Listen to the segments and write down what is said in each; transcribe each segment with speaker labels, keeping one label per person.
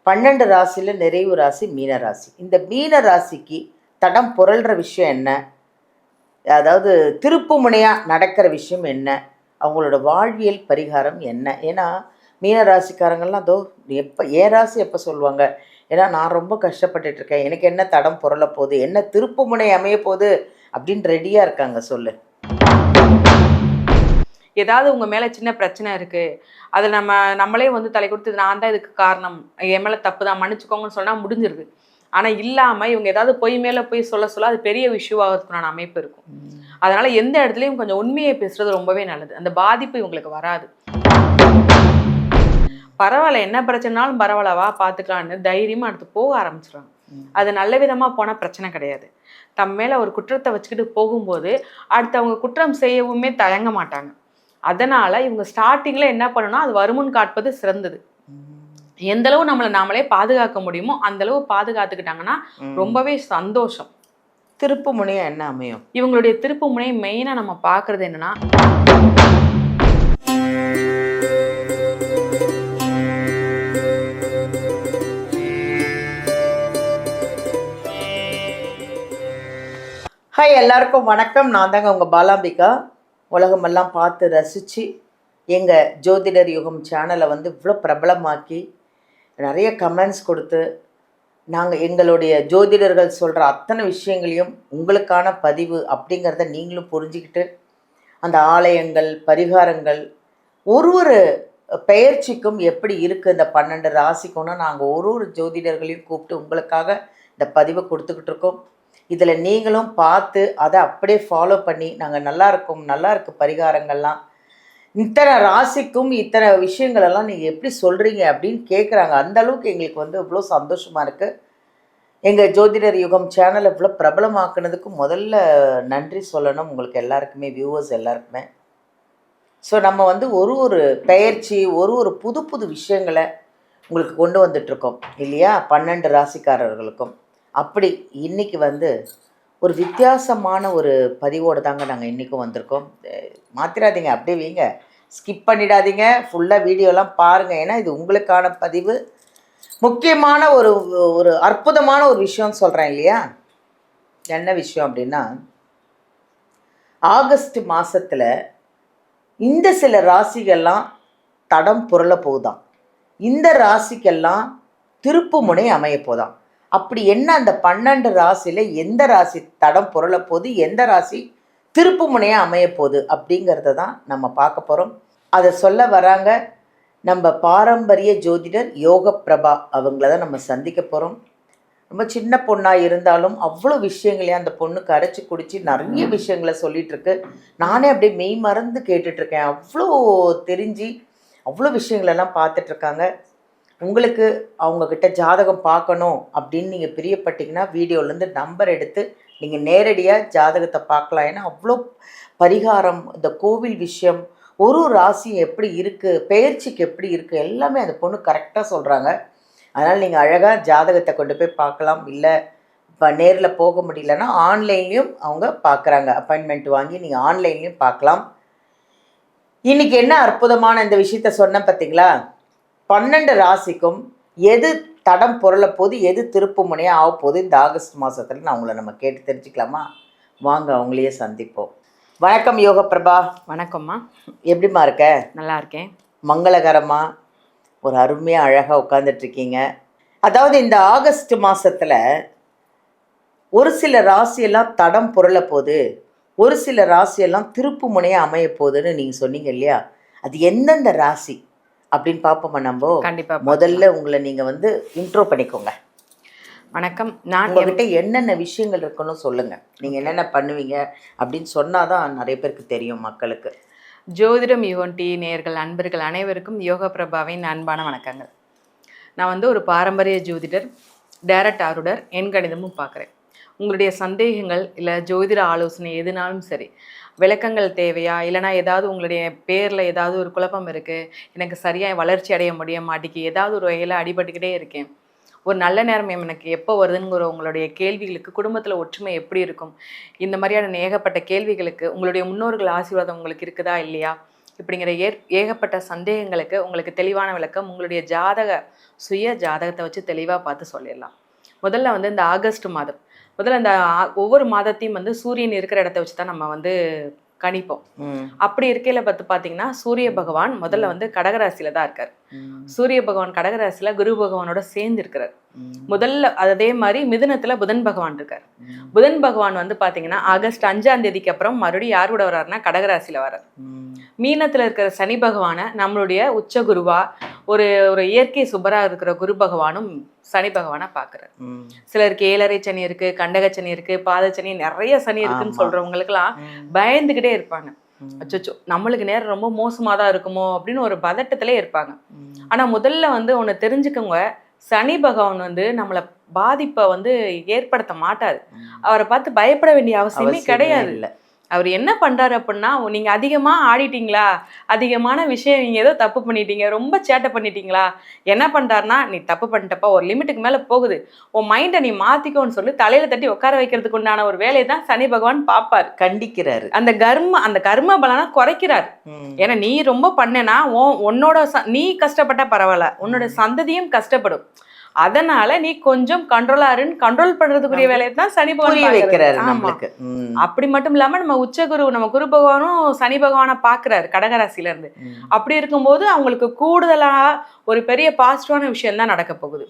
Speaker 1: 12 ராசியில் நிறைவு ராசி மீன ராசி. இந்த மீன ராசிக்கு தடம் புரள்ற விஷயம் என்ன, அதாவது திருப்பு முனையாக நடக்கிற விஷயம் என்ன, அவங்களோட வாழ்வியல் பரிகாரம் என்ன? ஏன்னா மீன ராசிக்காரங்கள்லாம் அதோ எப்போ ஏன் ராசி எப்போ சொல்லுவாங்க, ஏன்னா நான் ரொம்ப கஷ்டப்பட்டுட்ருக்கேன், எனக்கு என்ன தடம் புரள போகுது, என்ன திருப்பு முனை அமைய போகுது அப்படின்னு ரெடியாக இருக்காங்க. சொல்லு.
Speaker 2: ஏதாவது உங்க மேல சின்ன பிரச்சனை இருக்கு, அதை நம்மளே வந்து தலை கொடுத்து நான் தான் இதுக்கு காரணம், என் மேல தப்பு தான், மன்னிச்சுக்கோங்கன்னு சொன்னா முடிஞ்சிருது. ஆனா இல்லாம இவங்க ஏதாவது பொய் மேல போய் சொல்ல அது பெரிய விஷயமாகிறதுக்கான அமைப்பு இருக்கும். அதனால எந்த இடத்துலயும் கொஞ்சம் உண்மையை பேசுறது ரொம்பவே நல்லது. அந்த பாதிப்பு இவங்களுக்கு வராது. பரவாயில்ல, என்ன பிரச்சனைனாலும் பரவாயில்லவா பார்த்துக்கலான்னு தைரியமா அடுத்து போக ஆரம்பிச்சிடுறாங்க. அது நல்ல விதமா போனா பிரச்சனை கிடையாது. தம் மேல ஒரு குற்றத்தை வச்சுக்கிட்டு போகும்போது அடுத்து அவங்க குற்றம் செய்யவுமே தயங்க மாட்டாங்க. அதனால இவங்க ஸ்டார்டிங்ல என்ன பண்ணணும், அது வருமுன் காட்பது சிறந்தது. எந்த அளவு நாமளே பாதுகாக்க முடியுமோ அந்த அளவு பாதுகாத்துக்கிட்டாங்கன்னா ரொம்பவே சந்தோஷம்.
Speaker 1: திருப்பு முனையா என்ன அமையும்?
Speaker 2: இவங்களுடைய திருப்பு முனையை மெயினா நம்ம பார்க்கறது என்னன்னா,
Speaker 1: ஹாய், எல்லாருக்கும் வணக்கம். நான் தாங்க உங்கள் பாலாம்பிகா. உலகமெல்லாம் பார்த்து ரசித்து எங்கள் ஜோதிடர் யுகம் சேனலை வந்து இவ்வளோ பிரபலமாக்கி நிறைய கமெண்ட்ஸ் கொடுத்து நாங்கள் எங்களுடைய ஜோதிடர்கள் சொல்கிற அத்தனை விஷயங்களையும் உங்களுக்கான பதிவு அப்படிங்கிறத நீங்களும் புரிஞ்சுக்கிட்டு அந்த ஆலயங்கள் பரிகாரங்கள் ஒரு பெயர்ச்சிக்கும் எப்படி இருக்குது, இந்த 12 ராசிக்கும்னா நாங்கள் ஒரு ஜோதிடர்களையும் கூப்பிட்டு உங்களுக்காக இந்த பதிவை கொடுத்துக்கிட்டு இருக்கோம். இதில் நீங்களும் பார்த்து அதை அப்படியே ஃபாலோ பண்ணி நாங்கள் நல்லா இருக்குது பரிகாரங்கள்லாம், இத்தனை ராசிக்கும் இத்தனை விஷயங்களெல்லாம் நீங்கள் எப்படி சொல்கிறீங்க அப்படின்னு கேட்குறாங்க. அந்தளவுக்கு எங்களுக்கு வந்து இவ்வளோ சந்தோஷமாக இருக்குது. எங்கள் ஜோதிடர் யுகம் சேனலை இவ்வளோ பிரபலமாக்குனதுக்கு முதல்ல நன்றி சொல்லணும் உங்களுக்கு எல்லாருக்குமே, வியூவர்ஸ் எல்லாருக்குமே. ஸோ நம்ம வந்து ஒரு பெயர்ச்சி ஒரு புது விஷயங்களை உங்களுக்கு கொண்டு வந்துட்ருக்கோம் இல்லையா, 12 ராசிக்காரர்களுக்கும். அப்படி இன்றைக்கி வந்து ஒரு வித்தியாசமான ஒரு பதிவோடு தாங்க நாங்கள் இன்றைக்கும் வந்திருக்கோம். மாற்றிடாதீங்க, அப்படியே வீங்க, ஸ்கிப் பண்ணிடாதீங்க, ஃபுல்லாக வீடியோலாம் பாருங்கள். ஏன்னா இது உங்களுக்கான பதிவு. முக்கியமான ஒரு அற்புதமான ஒரு விஷயம்னு சொல்கிறேன் இல்லையா. என்ன விஷயம் அப்படின்னா, ஆகஸ்ட் மாதத்தில் இந்த சில ராசிகள்லாம் தடம் புரள போகுதாம். இந்த ராசிக்கெல்லாம் திருப்பு முனை அமைய போதாம். அப்படி என்ன அந்த 12 ராசியில் எந்த ராசி தடம் புரள போகுது, எந்த ராசி திருப்பு முனையாக அமைய போகுது அப்படிங்கிறத தான் நம்ம பார்க்க போகிறோம். அதை சொல்ல வராங்க நம்ம பாரம்பரிய ஜோதிடர் யோக பிரபா. அவங்கள தான் நம்ம சந்திக்க போகிறோம். ரொம்ப சின்ன பொண்ணாக இருந்தாலும் அவ்வளோ விஷயங்களையும் அந்த பொண்ணுக்கு அரைச்சி குடித்து நிறைய விஷயங்களை சொல்லிகிட்ருக்கு. நானே அப்படியே மெய் மறந்து கேட்டுட்ருக்கேன். அவ்வளோ தெரிஞ்சு அவ்வளோ விஷயங்களெல்லாம் பார்த்துட்ருக்காங்க. உங்களுக்கு அவங்கக்கிட்ட ஜாதகம் பார்க்கணும் அப்படின்னு நீங்கள் பிரியப்பட்டீங்கன்னா வீடியோலேருந்து நம்பர் எடுத்து நீங்கள் நேரடியாக ஜாதகத்தை பார்க்கலாம். ஏன்னா அவ்வளோ பரிகாரம், இந்த கோவில் விஷயம், ஒரு ராசி எப்படி இருக்குது, பெயர்ச்சிக்கு எப்படி இருக்குது, எல்லாமே அந்த பொண்ணு கரெக்டாக சொல்கிறாங்க. அதனால் நீங்கள் அழகாக ஜாதகத்தை கொண்டு போய் பார்க்கலாம். இல்லை இப்போ நேரில் போக முடியலன்னா ஆன்லைன்லேயும் அவங்க பார்க்குறாங்க. அப்பாயின்மெண்ட் வாங்கி நீங்கள் ஆன்லைன்லேயும் பார்க்கலாம். இன்றைக்கி என்ன அற்புதமான இந்த விஷயத்த சொன்னேன் பார்த்தீங்களா. 12 ராசிக்கும் எது தடம் புரள போது, எது திருப்பு முனையாக ஆக போகுது இந்த ஆகஸ்ட் மாதத்தில் நான் உங்களை நம்ம கேட்டு தெரிஞ்சுக்கலாமா? வாங்க அவங்களையே சந்திப்போம். வணக்கம் யோக பிரபா.
Speaker 2: வணக்கம்மா.
Speaker 1: எப்படிம்மா இருக்க?
Speaker 2: நல்லா இருக்கேன்.
Speaker 1: மங்களகரமாக ஒரு அருமையாக அழகாக உட்காந்துட்ருக்கீங்க. அதாவது இந்த ஆகஸ்ட் மாதத்தில் ஒரு சில ராசியெல்லாம் தடம் புரள போகுது, ஒரு சில ராசியெல்லாம் திருப்பு முனையாக அமைய போகுதுன்னு நீங்கள் சொன்னீங்க இல்லையா. அது எந்தெந்த ராசி அப்படின்னு பார்ப்போமா நம்ம?
Speaker 2: கண்டிப்பாக.
Speaker 1: முதல்ல உங்களை நீங்கள் வந்து இன்ட்ரோ பண்ணிக்கோங்க.
Speaker 2: வணக்கம். நான்
Speaker 1: உங்ககிட்ட என்னென்ன விஷயங்கள் இருக்குன்னு சொல்லுங்கள். நீங்கள் என்னென்ன பண்ணுவீங்க அப்படின்னு சொன்னால் தான் நிறைய பேருக்கு தெரியும் மக்களுக்கு.
Speaker 2: ஜோதிடம் யுகம் டி நேயர்கள் அன்பர்கள் அனைவருக்கும் யோக பிரபாவின் அன்பான வணக்கங்கள். நான் வந்து ஒரு பாரம்பரிய ஜோதிடர், டைரக்ட் ஆருடர், எண் கணிதமும் பார்க்குறேன். உங்களுடைய சந்தேகங்கள் இல்லை ஜோதிட ஆலோசனை எதுனாலும் சரி, விளக்கங்கள் தேவையா, இல்லைனா ஏதாவது உங்களுடைய பேரில் ஏதாவது ஒரு குழப்பம் இருக்குது, எனக்கு சரியாக வளர்ச்சி அடைய முடிய மாட்டேங்கி, ஏதாவது ஒரு வகையில் அடிபட்டுக்கிட்டே இருக்கேன், ஒரு நல்ல நேரம் எனக்கு எப்போ வருதுங்கிற உங்களுடைய கேள்விகளுக்கு, குடும்பத்தில் ஒற்றுமை எப்படி இருக்கும், இந்த மாதிரியான ஏகப்பட்ட கேள்விகளுக்கு உங்களுடைய முன்னோர்கள் ஆசீர்வாதம் உங்களுக்கு இருக்குதா இல்லையா, இப்படிங்கிற ஏகப்பட்ட சந்தேகங்களுக்கு உங்களுக்கு தெளிவான விளக்கம் உங்களுடைய சுய ஜாதகத்தை வச்சு தெளிவாக பார்த்து சொல்லிடலாம். முதல்ல வந்து இந்த ஆகஸ்ட் மாதம், முதல்ல இந்த ஒவ்வொரு மாதத்தையும் வந்து சூரியன் இருக்கிற இடத்த வச்சு தான் நம்ம வந்து கணிப்போம். அப்படி இருக்கையில பார்த்தீங்கன்னா சூரிய பகவான் முதல்ல வந்து கடகராசியில தான் இருக்காரு. சூரிய பகவான் கடகராசியில குரு பகவானோட சேர்ந்து இருக்கிறார். முதல்ல அதே மாதிரி மிதுனத்துல புதன் பகவான் இருக்கார். புதன் பகவான் வந்து பாத்தீங்கன்னா ஆகஸ்ட் 5ஆம் தேதிக்கு அப்புறம் மறுபடியும் யார் கூட வர்றாருன்னா கடகராசியில வர்றார். மீனத்துல இருக்கிற சனி பகவானை நம்மளுடைய உச்ச குருவா ஒரு ஒரு இயற்கை சுபரா இருக்கிற குரு பகவானும் சனி பகவானை பாக்குறாரு. சிலருக்கு 7.5 சனி இருக்கு, கண்டக சனி இருக்கு, பாத சனி, நிறைய சனி இருக்குன்னு சொல்றவங்களுக்கு எல்லாம் பயந்துகிட்டே இருப்பாங்க. அச்சோ நம்மளுக்கு நேரம் ரொம்ப மோசமா தான் இருக்குமோ அப்படின்னு ஒரு பதட்டத்திலே இருப்பாங்க. ஆனா முதல்ல வந்து ஒண்ணு தெரிஞ்சுக்கோங்க, சனி பகவான் வந்து நம்மளை பாதிப்பை வந்து ஏற்படுத்த மாட்டாரு. அவரை பார்த்து பயப்பட வேண்டிய அவசியமே கிடையாது. அவர் என்ன பண்றாரு அப்படின்னா, நீங்க அதிகமா ஆடிட்டீங்களா, அதிகமான விஷயம் நீங்க ஏதோ தப்பு பண்ணிட்டீங்க, ரொம்ப சேட்டை பண்ணிட்டீங்களா, என்ன பண்றாருன்னா நீ தப்பு பண்ணிட்டப்பா, ஒரு லிமிட்டுக்கு மேல போகுது, உன் மைண்டை நீ மாத்திக்கோன்னு சொல்லி தலையில தட்டி உட்கார வைக்கிறதுக்கு உண்டான ஒரு வேலையை தான் சனி பகவான் பார்ப்பாரு, கண்டிக்கிறாரு. அந்த கர்ம பலனை குறைக்கிறாரு. ஏன்னா நீ ரொம்ப பண்ணேன்னா உன்னோட நீ கஷ்டப்பட்டா பரவாயில்ல, உன்னோட சந்ததியும் கஷ்டப்படும். அதனால நீ கொஞ்சம் கண்ட்ரோல் பண்றதுக்குரிய வேலையை தான் சனி பகவான் வைக்கிறாரு. அப்படி மட்டும் இல்லாம நம்ம உச்சகுரு, நம்ம குரு பகவானும் சனி பகவானை பாக்குறாரு கடகராசில இருந்து. அப்படி இருக்கும்போது அவங்களுக்கு கூடுதலா ஒரு பெரிய பாசிட்டிவான விஷயம் தான் நடக்க போகுது.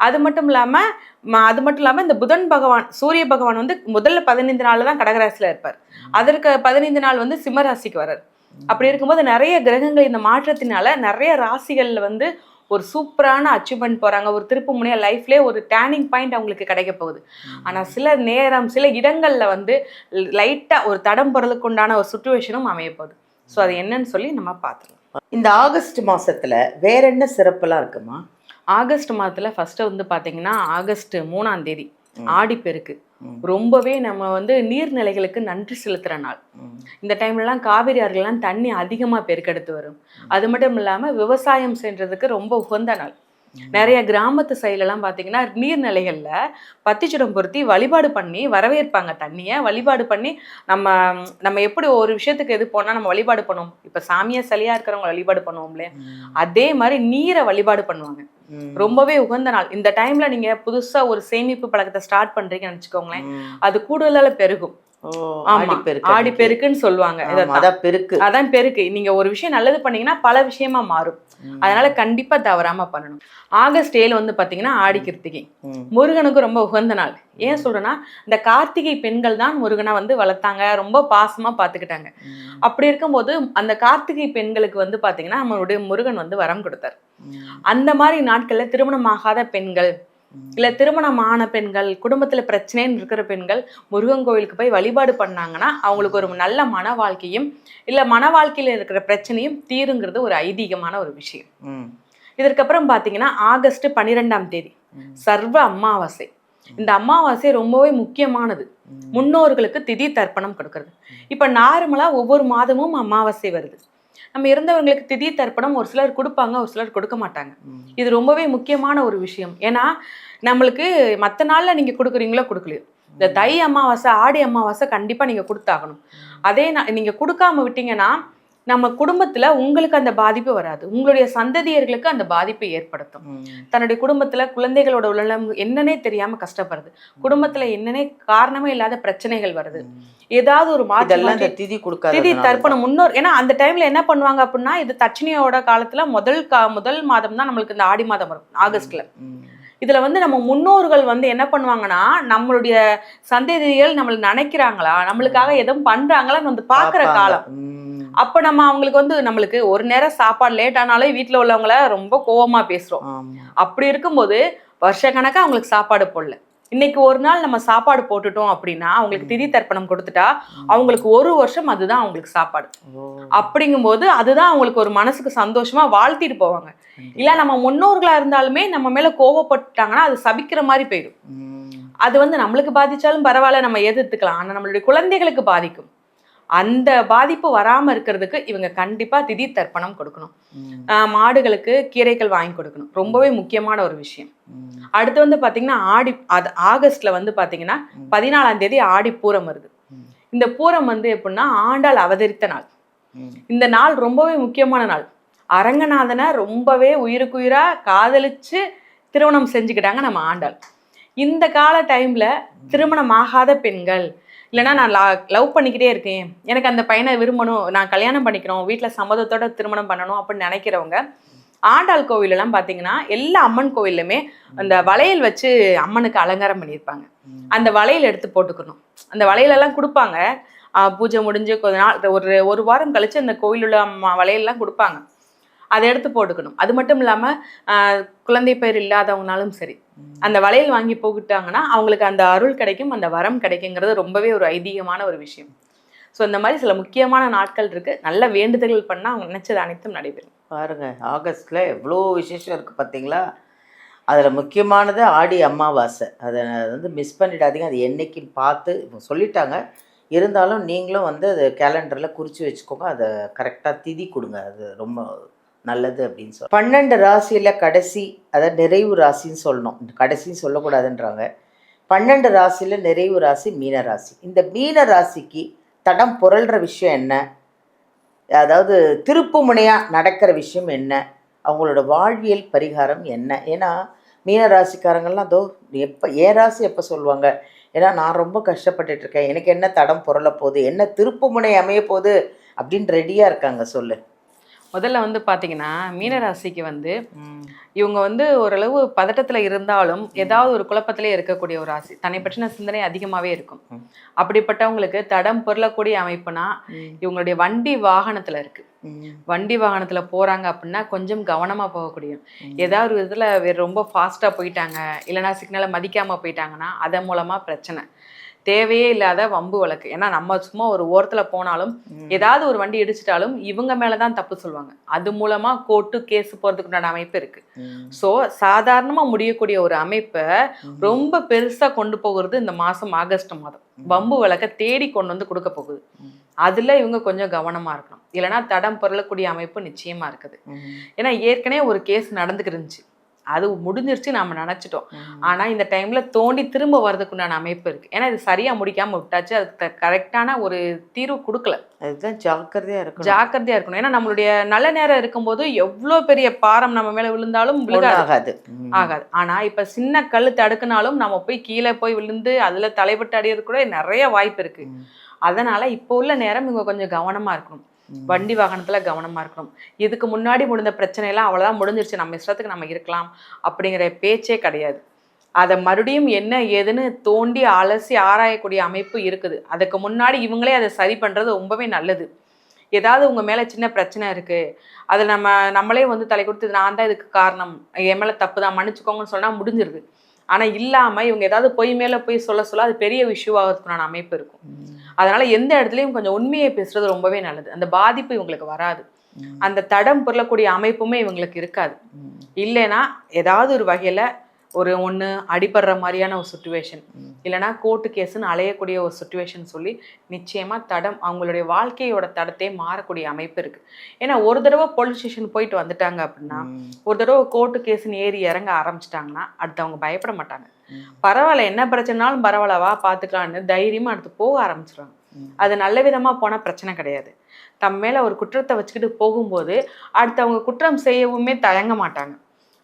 Speaker 2: அது மட்டும் இல்லாம இந்த புதன் பகவான், சூரிய பகவான் வந்து முதல்ல 15 நாள் தான் கடகராசில இருப்பார். அதற்கு 15 நாள் வந்து சிம்ம ராசிக்கு வர்றாரு. அப்படி இருக்கும்போது நிறைய கிரகங்கள் இந்த மாற்றத்தினால நிறைய ராசிகள்ல வந்து ஒரு சூப்பரான அச்சீவ்மெண்ட் போறாங்க. ஒரு திருப்பு முனையா லைஃப்லேயே ஒரு டேர்னிங் பாயிண்ட் அவங்களுக்கு கிடைக்க போகுது. ஆனா சில இடங்கள்ல வந்து லைட்டா ஒரு தடம் போறதுக்கு உண்டான ஒரு சுச்சுவேஷனும் அமைய போகுது. ஸோ அது என்னன்னு சொல்லி நம்ம பார்த்துக்கலாம்.
Speaker 1: இந்த ஆகஸ்ட் மாசத்துல வேற என்ன சிறப்புலாம் இருக்குமா?
Speaker 2: ஆகஸ்ட் மாதத்துல ஃபர்ஸ்ட் வந்து பாத்தீங்கன்னா ஆகஸ்ட் 3ஆம் தேதி ஆடிப்பெருக்கு. ரொம்பவே நம்ம வந்து நீர்நிலைகளுக்கு நன்றி செலுத்துற நாள். இந்த டைம்லலாம் காவிரி ஆறுகள்லாம் தண்ணி அதிகமா பெருக்கெடுத்து வரும். அது மட்டும் இல்லாம விவசாயம் செய்யறதுக்கு ரொம்ப உகந்த நாள். நிறைய கிராமத்து சைட்லலாம் பார்த்தீங்கன்னா நீர்நிலைகள்ல பத்திச்சுடம் பொருத்தி வழிபாடு பண்ணி வரவேற்பாங்க. தண்ணியை வழிபாடு பண்ணி நம்ம எப்படி ஒரு விஷயத்துக்கு எது போனா நம்ம வழிபாடு பண்ணுவோம், இப்ப சாமியா சிலையா இருக்கிறவங்க வழிபாடு பண்ணுவோம் இல்லையா, அதே மாதிரி நீரை வழிபாடு பண்ணுவாங்க. ரொம்பவே உகந்த நாள். இந்த டைம்ல நீங்க புதுசா ஒரு சேமிப்பு பழக்கத்தை ஸ்டார்ட் பண்றீங்கன்னு நினைச்சுக்கோங்களேன், அது கூடுதலால பெருகும். ஆடிப்பெருக்குன்னு சொல்லுவாங்க. அதான் பெருக்கு. நீங்க ஒரு விஷயம் நல்லது பண்ணீங்கன்னா பல விஷயமா மாறும். அதனால கண்டிப்பா தவறாம பண்ணணும். ஆகஸ்ட் 7 வந்து பாத்தீங்கன்னா ஆடி கிருத்திகை, முருகனுக்கு ரொம்ப உகந்த நாள். ஏன் சொல்றேன்னா, இந்த கார்த்திகை பெண்கள் தான் முருகனை வந்து வளர்த்தாங்க, ரொம்ப பாசமா பாத்துக்கிட்டாங்க. அப்படி இருக்கும்போது அந்த கார்த்திகை பெண்களுக்கு வந்து பாத்தீங்கன்னா நம்மளுடைய முருகன் வந்து வரம் கொடுத்தார். அந்த மாதிரி நாட்கள்ல திருமணமாகாத பெண்கள், இல்ல திருமணமான பெண்கள், குடும்பத்துல பிரச்சனைன்னு இருக்கிற பெண்கள் முருகன் கோவிலுக்கு போய் வழிபாடு பண்ணாங்கன்னா அவங்களுக்கு ஒரு நல்ல மன வாழ்க்கையும், இல்ல மன வாழ்க்கையில இருக்கிற பிரச்சனையும் தீருங்கிறது ஒரு ஐதீகமான ஒரு விஷயம். இதற்கப்புறம் பாத்தீங்கன்னா ஆகஸ்ட் 12ஆம் தேதி சர்வ அமாவாசை. இந்த அமாவாசை ரொம்பவே முக்கியமானது. முன்னோர்களுக்கு திதி தர்ப்பணம் கொடுக்கறது. இப்ப நார்மலா ஒவ்வொரு மாதமும் அமாவாசை வருது. நம்ம இறந்தவங்களுக்கு திதி தர்ப்பணம் ஒரு சிலர் கொடுப்பாங்க, ஒரு சிலர் கொடுக்க மாட்டாங்க. இது ரொம்பவே முக்கியமான ஒரு விஷயம். ஏன்னா நம்மளுக்கு மற்ற நாள்ல நீங்க கொடுக்குறீங்களோ கொடுக்கலையோ, இந்த தை அமாவாசை ஆடி அமாவாசை கண்டிப்பா நீங்க கொடுத்தாகணும். அதே நீங்க கொடுக்காம விட்டீங்கன்னா நம்ம குடும்பத்துல உங்களுக்கு அந்த பாதிப்பு வராது, உங்களுடைய சந்ததியர்களுக்கு அந்த பாதிப்பை ஏற்படுத்தும். தன்னுடைய குடும்பத்துல குழந்தைகளோட உடல்நலம் என்னன்னே தெரியாம கஷ்டப்படுறது, குடும்பத்துல என்னன்னே காரணமே இல்லாத பிரச்சனைகள் வருது, ஏதாவது ஒரு திதி தர்ப்பணம் முன்னோர். ஏன்னா அந்த டைம்ல என்ன பண்ணுவாங்க அப்படின்னா, இது தட்சணியோட காலத்துல முதல் மாதம் தான் நம்மளுக்கு இந்த ஆடி மாதம் வரும் ஆகஸ்ட்ல. இதுல வந்து நம்ம முன்னோர்கள் வந்து என்ன பண்ணுவாங்கன்னா, நம்மளுடைய சந்ததிகள் நம்மள நினைக்கிறாங்களா, நம்மளுக்காக எதுவும் பண்றாங்களான்னு வந்து பாக்குற காலம். அப்ப நம்ம அவங்களுக்கு வந்து நம்மளுக்கு ஒரு நேரம் சாப்பாடு லேட் ஆனாலே வீட்டுல உள்ளவங்கள ரொம்ப கோவமா பேசுறோம். அப்படி இருக்கும்போது வருஷக்கணக்கா அவங்களுக்கு சாப்பாடு போடல, இன்னைக்கு ஒரு நாள் நம்ம சாப்பாடு போட்டுட்டோம் அப்படின்னா அவங்களுக்கு திதி தர்ப்பணம் கொடுத்துட்டா அவங்களுக்கு ஒரு வருஷம் அதுதான் அவங்களுக்கு சாப்பாடு. அப்படிங்கும்போது அதுதான் அவங்களுக்கு ஒரு மனசுக்கு சந்தோஷமா வாழ்த்திட்டு போவாங்க. இல்ல நம்ம முன்னோர்களா இருந்தாலுமே நம்ம மேல கோவப்பட்டாங்கன்னா அது சபிக்கிற மாதிரி போயிடும். அது வந்து நம்மளுக்கு பாதிச்சாலும் பரவாயில்ல, நம்ம எதிர்த்துக்கலாம். ஆனா நம்மளுடைய குழந்தைகளுக்கு பாதிக்கும். அந்த பாதிப்பு வராம இருக்கிறதுக்கு இவங்க கண்டிப்பா திதி தர்ப்பணம் கொடுக்கணும். மாடுகளுக்கு கீரைகள் வாங்கி கொடுக்கணும், ரொம்பவே முக்கியமான ஒரு விஷயம். அடுத்து வந்து பாத்தீங்கன்னா ஆகஸ்ட்ல வந்து பாத்தீங்கன்னா 14ஆம் தேதி ஆடி பூரம் வருது. இந்த பூரம் வந்து எப்படின்னா ஆண்டாள் அவதரித்த நாள். இந்த நாள் ரொம்பவே முக்கியமான நாள். அரங்கநாதனை ரொம்பவே உயிருக்குயிரா காதலிச்சு திருமணம் செஞ்சுக்கிட்டாங்க நம்ம ஆண்டாள். இந்த கால டைம்ல திருமணம் ஆகாத பெண்கள், இல்லைன்னா நான் லவ் பண்ணிக்கிட்டே இருக்கேன், எனக்கு அந்த பையனை விரும்பணும், நான் கல்யாணம் பண்ணிக்கிறோம், வீட்டில் சம்மதத்தோட திருமணம் பண்ணணும் அப்படின்னு நினைக்கிறவங்க, ஆண்டாள் கோவிலெல்லாம் பார்த்தீங்கன்னா எல்லா அம்மன் கோவில்லுமே அந்த வளையல் வச்சு அம்மனுக்கு அலங்காரம் பண்ணியிருப்பாங்க. அந்த வளையல் எடுத்து போட்டுக்கணும். அந்த வளையலெல்லாம் கொடுப்பாங்க. பூஜை முடிஞ்சு கொஞ்ச நாள் ஒரு வாரம் கழிச்சு அந்த கோயிலுள்ள வளையல்லாம் கொடுப்பாங்க. அதை எடுத்து போட்டுக்கணும். அது மட்டும் இல்லாமல் குழந்தை பேர் இல்லாதவங்கனாலும் சரி, அந்த வளையல் வாங்கி போட்டுட்டாங்கன்னா அவங்களுக்கு அந்த அருள் கிடைக்கும், அந்த வரம் கிடைக்குங்கிறது ரொம்பவே ஒரு ஐதீகமான ஒரு விஷயம். ஸோ இந்த மாதிரி சில முக்கியமான நாட்கள் இருக்கு. நல்ல வேண்டுதல்கள் பண்ணால் அவங்க நினைச்சது அனைத்தும் நடைபெறும்.
Speaker 1: பாருங்க, ஆகஸ்ட்ல எவ்வளோ விசேஷம் இருக்கு பார்த்தீங்களா? அதில் முக்கியமானது ஆடி அமாவாசை. அதை வந்து மிஸ் பண்ணிடாதீங்க. அது என்னைக்குன்னு பார்த்து இப்போ சொல்லிட்டாங்க. இருந்தாலும் நீங்களும் வந்து அது கேலண்டரில் குறித்து வச்சுக்கோங்க. அதை கரெக்டாக திதி கொடுங்க. அது ரொம்ப நல்லது அப்படின்னு சொல்லி 12 ராசியில் கடைசி, அதாவது நிறைவு ராசின்னு சொல்லணும், கடைசின்னு சொல்லக்கூடாதுன்றாங்க. 12 ராசியில் நிறைவு ராசி மீன ராசி. இந்த மீன ராசிக்கு தடம் புரள்ற விஷயம் என்ன, அதாவது திருப்பு முனையாக நடக்கிற விஷயம் என்ன, அவங்களோட வாழ்வியல் பரிகாரம் என்ன? ஏன்னா மீன ராசிக்காரங்கள்லாம் அதோ என் ராசி எப்போ சொல்லுவாங்க, ஏன்னா நான் ரொம்ப கஷ்டப்பட்டுட்ருக்கேன், எனக்கு என்ன தடம் புரள போகுது, என்ன திருப்பு முனை அமைய போகுது அப்படின்னு ரெடியாக இருக்காங்க. சொல்லு.
Speaker 2: முதல்ல வந்து பார்த்தீங்கன்னா மீனராசிக்கு வந்து இவங்க வந்து ஓரளவு பதட்டத்தில் இருந்தாலும் ஏதாவது ஒரு குழப்பத்திலே இருக்கக்கூடிய ஒரு ராசி. தன்னை பற்றின சிந்தனை அதிகமாகவே இருக்கும். அப்படிப்பட்டவங்களுக்கு தடம் பொருளக்கூடிய அமைப்புனா இவங்களுடைய வண்டி வாகனத்தில் இருக்கு. வண்டி வாகனத்தில் போகிறாங்க அப்படின்னா கொஞ்சம் கவனமாக போகக்கூடிய, ஏதாவது ஒரு இதில் ரொம்ப ஃபாஸ்ட்டாக போயிட்டாங்க, இல்லைனா சிக்னலை மதிக்காமல் போயிட்டாங்கன்னா அதன் மூலமாக பிரச்சனை, தேவையே இல்லாத வம்பு வழக்கு. ஏன்னா நம்ம சும்மா ஒரு ஓரத்தில் போனாலும் ஏதாவது ஒரு வண்டி இடிச்சிட்டாலும் இவங்க மேலதான் தப்பு சொல்லுவாங்க. அது மூலமா கோர்ட்டு கேஸ் போறதுக்கு உண்டான அமைப்பு இருக்கு. ஸோ சாதாரணமா முடியக்கூடிய ஒரு அமைப்பை ரொம்ப பெருசா கொண்டு போகிறது இந்த மாசம் ஆகஸ்ட் மாதம். வம்பு வழக்க தேடி கொண்டு வந்து கொடுக்க போகுது. அதுல இவங்க கொஞ்சம் கவனமா இருக்கணும். இல்லைன்னா தடம் பொருளக்கூடிய அமைப்பு நிச்சயமா இருக்குது. ஏன்னா ஏற்கனவே ஒரு கேஸ் நடந்துக்கிட்டு இருந்துச்சு, அது முடிஞ்சிருச்சு நாம நினைச்சிட்டோம். ஆனா இந்த டைம்ல தோண்டி திரும்ப வர்றதுக்குண்டான அமைப்பு இருக்கு. ஏன்னா இது சரியா முடிக்காம விட்டாச்சு, அதுக்கு கரெக்டான ஒரு தீர்வு கொடுக்கல. அதுதான் ஜாக்கிரதையா இருக்கணும். ஏன்னா நம்மளுடைய நல்ல நேரம் இருக்கும்போது எவ்வளோ பெரிய பாரம் நம்ம மேல விழுந்தாலும் ஆகாது. ஆனா இப்ப சின்ன கல் தடுக்குனாலும் நம்ம போய் கீழே போய் விழுந்து அதுல தலைப்பட்டு அடையிறது கூட நிறைய வாய்ப்பு இருக்கு. அதனால இப்போ உள்ள நேரம் இவங்க கொஞ்சம் கவனமா இருக்கணும். வண்டி வாகனத்துல கவனமா இருக்கணும். இதுக்கு முன்னாடி முடிந்த பிரச்சனையெல்லாம் அவ்வளவுதான், முடிஞ்சிருச்சு, நம்ம இஷ்டத்துக்கு நம்ம இருக்கலாம் அப்படிங்கிற பேச்சே கிடையாது. அதை மறுபடியும் என்ன ஏதுன்னு தோண்டி அலசி ஆராயக்கூடிய அமைப்பு இருக்குது. அதுக்கு முன்னாடி இவங்களே அதை சரி பண்றது ரொம்பவே நல்லது. ஏதாவது உங்க மேல சின்ன பிரச்சனை இருக்கு, அதை நம்மளே வந்து தலை கொடுத்து நான் தான் இதுக்கு காரணம், என் மேல தப்பு தான், மன்னிச்சுக்கோங்கன்னு சொன்னா முடிஞ்சிருது. ஆனா இல்லாம இவங்க ஏதாவது பொய் மேல போய் சொல்ல அது பெரிய விஷயம் ஆகிறதுக்கான அமைப்பு இருக்கும். அதனால எந்த இடத்துலையும் கொஞ்சம் உண்மையை பேசுறது ரொம்பவே நல்லது. அந்த பாதிப்பு இவங்களுக்கு வராது. அந்த தடம் பொருளக்கூடிய அமைப்புமே இவங்களுக்கு இருக்காது. இல்லைன்னா ஏதாவது ஒரு வகையில ஒன்று அடிபடுற மாதிரியான ஒரு சுச்சுவேஷன், இல்லைன்னா கோர்ட்டு கேஸுன்னு அலையக்கூடிய ஒரு சுச்சுவேஷன் சொல்லி நிச்சயமாக தடம் அவங்களுடைய வாழ்க்கையோட தடத்தையே மாறக்கூடிய அமைப்பு இருக்குது. ஏன்னா ஒரு தடவை போலீஸ் ஸ்டேஷன் போயிட்டு வந்துட்டாங்க அப்படின்னா, ஒரு தடவை கோர்ட்டு கேஸுன்னு ஏறி இறங்க ஆரம்பிச்சிட்டாங்கன்னா அடுத்து அவங்க பயப்பட மாட்டாங்க. பரவாயில்ல, என்ன பிரச்சனைனாலும் பரவாயில்லவா பார்த்துக்கலான்னு தைரியமாக அடுத்து போக ஆரம்பிச்சிடுறாங்க. அது நல்ல விதமாக போனால் பிரச்சனை கிடையாது. தம் மேலே ஒரு குற்றத்தை வச்சுக்கிட்டு போகும்போது அடுத்து அவங்க குற்றம் செய்யவுமே தயங்க மாட்டாங்க.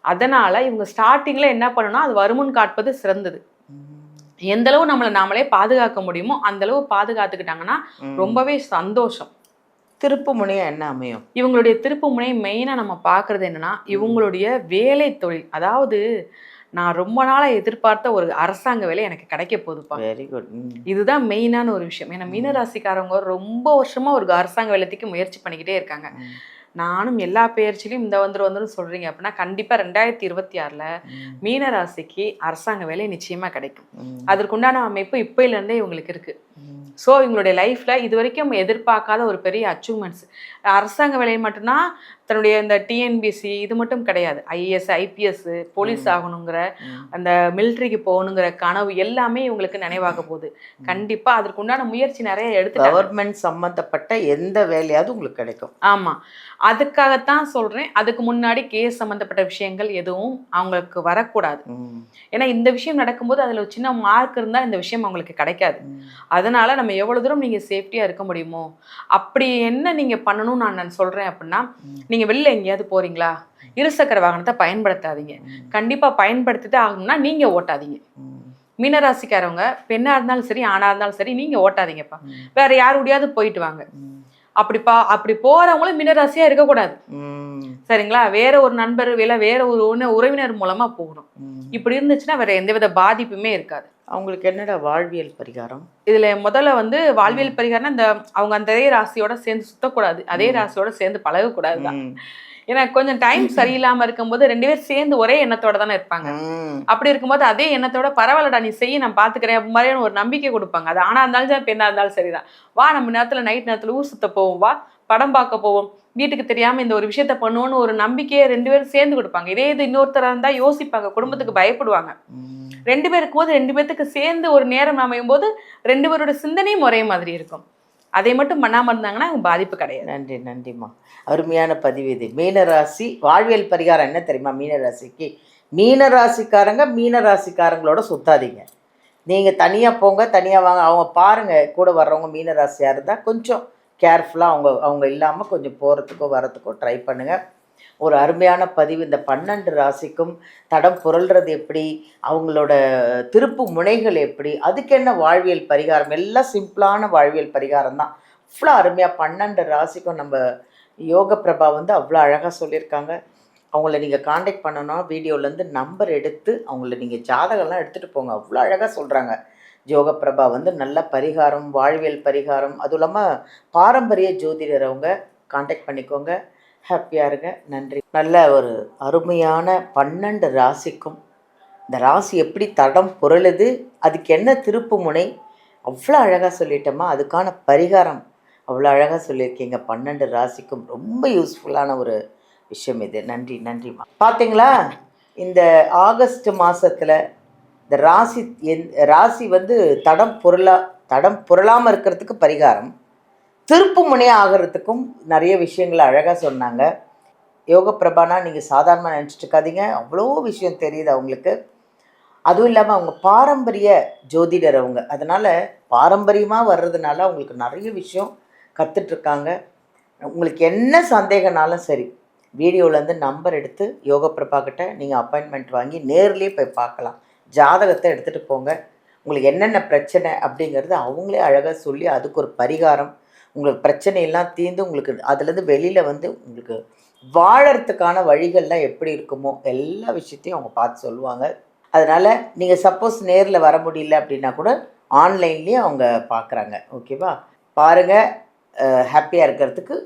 Speaker 2: அதனால இவங்க ஸ்டார்டிங்ல என்ன பண்ணணும், அது வருமுன் காட்பது சிறந்தது. எந்த அளவு நம்மளை நாமளே பாதுகாக்க முடியுமோ அந்த அளவு பாதுகாத்துக்கிட்டாங்கன்னா ரொம்பவே சந்தோஷம்.
Speaker 1: திருப்பு முனையா என்ன அமையும்?
Speaker 2: இவங்களுடைய திருப்பு முனை மெயினா நம்ம பாக்குறது என்னன்னா, இவங்களுடைய வேலை தொழில். அதாவது நான் ரொம்ப நாளா எதிர்பார்த்த ஒரு அரசாங்க வேலை எனக்கு கிடைக்க போகுதுப்பா.
Speaker 1: Very good.
Speaker 2: இதுதான் மெயினான ஒரு விஷயம். ஏன்னா மீனராசிக்காரவங்க ரொம்ப வருஷமா ஒரு அரசாங்க வேலைக்கு முயற்சி பண்ணிக்கிட்டே இருக்காங்க. நானும் எல்லா பெயர்ச்சிலையும் இந்த வந்துரும் சொல்றீங்க அப்படின்னா கண்டிப்பா 2026ல மீனராசிக்கு அரசாங்க வேலை நிச்சயமா கிடைக்கும். அதற்குண்டான அமைப்பு இப்பையில இருந்தே இவங்களுக்கு இருக்கு. ஸோ இவங்களுடைய லைஃப்ல இது வரைக்கும் எதிர்பார்க்காத ஒரு பெரிய அச்சீவ்மெண்ட்ஸ், அரசாங்க வேலை மட்டும்தான் தன்னுடைய இந்த டிஎன்பிசி இது மட்டும் கிடையாது, ஐஏஎஸ் ஐபிஎஸ் போலீஸ் ஆகணுங்கிற அந்த மிலிட்ரிக்கு போகணுங்கிற கனவு எல்லாமே இவங்களுக்கு நினைவாக போகுது. கண்டிப்பா அதற்குண்டான முயற்சி நிறைய எடுத்து
Speaker 1: கவர்மெண்ட் சம்பந்தப்பட்ட எந்த வேலையாவது உங்களுக்கு கிடைக்கும்.
Speaker 2: ஆமா, அதுக்காகத்தான் சொல்றேன். அதுக்கு முன்னாடி கேஸ் சம்பந்தப்பட்ட விஷயங்கள் எதுவும் அவங்களுக்கு வரக்கூடாது. ஏன்னா இந்த விஷயம் நடக்கும்போது அதுல ஒரு சின்ன மார்க் இருந்தா இந்த விஷயம் அவங்களுக்கு கிடைக்காது. அதனால நம்ம எவ்வளவு தூரம் நீங்க சேஃப்டியா இருக்க முடியுமோ அப்படி என்ன நீங்க பண்ணணும்னு நான் சொல்றேன் அப்படின்னா, நீங்க வெளில எங்கேயாவது போறீங்களா, இருசக்கர வாகனத்தை பயன்படுத்தாதீங்க. கண்டிப்பா பயன்படுத்திட்டு ஆகணும்னா நீங்க ஓட்டாதீங்க. மீனராசிக்காரவங்க பெண்ணா இருந்தாலும் சரி ஆணா இருந்தாலும் சரி நீங்க ஓட்டாதீங்கப்பா. வேற யாருடையாவது போயிட்டு வாங்க. அப்படி போறவங்களும் மீனராசியா இருக்கக்கூடாது. சரிங்களா? வேற ஒரு நண்பர் வேற ஒரு உறவினர் மூலமா போகணும். இப்படி இருந்துச்சுன்னா வேற எந்தவித பாதிப்புமே இருக்காது.
Speaker 1: அவங்களுக்கு என்னடா வாழ்வியல் பரிகாரம்?
Speaker 2: இதுல முதல்ல வந்து வாழ்வியல் பரிகாரம்னா இந்த அவங்க அந்த அதே ராசியோட சேர்ந்து சுத்தக்கூடாது, அதே ராசியோட சேர்ந்து பழகக்கூடாதுதான். ஏன்னா கொஞ்சம் டைம் சரியில்லாம இருக்கும்போது 2 பேர் சேர்ந்து ஒரே எண்ணத்தோட தானே இருப்பாங்க. அப்படி இருக்கும்போது அதே எண்ணத்தோட பரவாயில்லடா நீ செய்ய நான் பாத்துக்கிறேன் அப்படி மாதிரியான ஒரு நம்பிக்கை கொடுப்பாங்க. அது ஆணா இருந்தாலும் சரி பெண்ணா இருந்தாலும் சரிதான். வா நம்ம நேரத்துல நைட் நேரத்துல ஊர் சுத்த போவோம், வா படம் பார்க்க போவோம், வீட்டுக்கு தெரியாம இந்த ஒரு விஷயத்த பண்ணுவோன்னு ஒரு நம்பிக்கையை 2 பேரும் சேர்ந்து கொடுப்பாங்க. இதே இது இன்னொருத்தரா இருந்தா யோசிப்பாங்க, குடும்பத்துக்கு பயப்படுவாங்க. 2 பேருக்கு போது 2 பேத்துக்கு சேர்ந்து ஒரு நேரம் அமையும் போது 2 பேரோட சிந்தனையும் ஒரே மாதிரி இருக்கும். அதை மட்டும் பண்ணாம இருந்தாங்கன்னா பாதிப்பு கிடையாது.
Speaker 1: நன்றி, நன்றிம்மா. அருமையான பதிவு இது. மீனராசி வாழ்வியல் பரிகாரம் என்ன தெரியுமா? மீனராசிக்கு மீனராசிக்காரங்களோட சுத்தாதீங்க. நீங்கள் தனியாக போங்க, தனியாக வாங்க. அவங்க பாருங்கள், கூட வர்றவங்க மீனராசியாக இருந்தால் கொஞ்சம் கேர்ஃபுல்லாக அவங்க இல்லாமல் கொஞ்சம் போகிறதுக்கோ வரத்துக்கோ ட்ரை பண்ணுங்கள். ஒரு அருமையான பதிவு. இந்த 12 ராசிக்கும் தடம் புரள்றது எப்படி, அவங்களோட திருப்பு முனைகள் எப்படி, அதுக்கு என்ன வாழ்வியல் பரிகாரம், எல்லாம் சிம்பிளான வாழ்வியல் பரிகாரம் தான். அவ்வளோ அருமையாக 12 ராசிக்கும் நம்ம யோக பிரபா வந்து அவ்வளோ அழகாக சொல்லியிருக்காங்க. அவங்கள நீங்கள் காண்டாக்ட் பண்ணணும், வீடியோலேருந்து நம்பர் எடுத்து அவங்கள நீங்கள் ஜாதகம்லாம் எடுத்துகிட்டு போங்க. அவ்வளோ அழகாக சொல்கிறாங்க. யோக பிரபா வந்து நல்ல பரிகாரம், வாழ்வியல் பரிகாரம், அதுவும் இல்லாமல் பாரம்பரிய ஜோதிடர். அவங்க காண்டாக்ட் பண்ணிக்கோங்க. ஹாப்பியாக இருங்க. நன்றி. நல்ல ஒரு அருமையான 12 ராசிக்கும் இந்த ராசி எப்படி தடம் புரளுது, அதுக்கு என்ன திருப்பு முனை, அவ்வளோ அழகாக சொல்லிட்டோமா. அதுக்கான பரிகாரம் அவ்வளோ அழகாக சொல்லியிருக்கீங்க. 12 ராசிக்கும் ரொம்ப யூஸ்ஃபுல்லான ஒரு விஷயம் இது. நன்றி, நன்றிம்மா. பார்த்தீங்களா, இந்த ஆகஸ்ட் மாதத்தில் இந்த ராசி வந்து தடம் புரளாமல் இருக்கிறதுக்கு பரிகாரம், திருப்பு முனை ஆகிறதுக்கும் நிறைய விஷயங்களை அழகாக சொன்னாங்க. யோக பிரபானா நீங்கள் சாதாரணமாக நினச்சிட்டு இருக்காதீங்க, அவ்வளோ விஷயம் தெரியுது அவங்களுக்கு. அதுவும் இல்லாமல் அவங்க பாரம்பரிய ஜோதிடர் அவங்க, அதனால் பாரம்பரியமாக வர்றதுனால அவங்களுக்கு நிறைய விஷயம் கற்றுட்ருக்காங்க. உங்களுக்கு என்ன சந்தேகனாலும் சரி, வீடியோவிலேருந்து நம்பர் எடுத்து யோக பிரபா கிட்ட நீங்கள் அப்பாயின்மெண்ட் வாங்கி நேர்லேயே போய் பார்க்கலாம். ஜாதகத்தை எடுத்துகிட்டு போங்க. உங்களுக்கு என்னென்ன பிரச்சனை அப்படிங்கிறது அவங்களே அழகாக சொல்லி அதுக்கு ஒரு பரிகாரம், உங்களுக்கு பிரச்சனையெல்லாம் தீர்ந்து உங்களுக்கு அதுலேருந்து வெளியில் வந்து உங்களுக்கு வாழறதுக்கான வழிகள்லாம் எப்படி இருக்குமோ எல்லா விஷயத்தையும் அவங்க பார்த்து சொல்லுவாங்க. அதனால் நீங்கள் சப்போஸ் நேரில் வர முடியல அப்படின்னா கூட ஆன்லைன்லேயே அவங்க பார்க்குறாங்க. ஓகேவா? பாருங்கள், ஹாப்பியாக இருக்கிறதுக்கு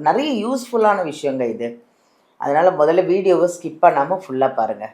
Speaker 1: நிறைய யூஸ்ஃபுல்லான விஷயங்க இது. அதனால் முதல்ல வீடியோவை ஸ்கிப் பண்ணாமல் ஃபுல்லாக பாருங்கள்.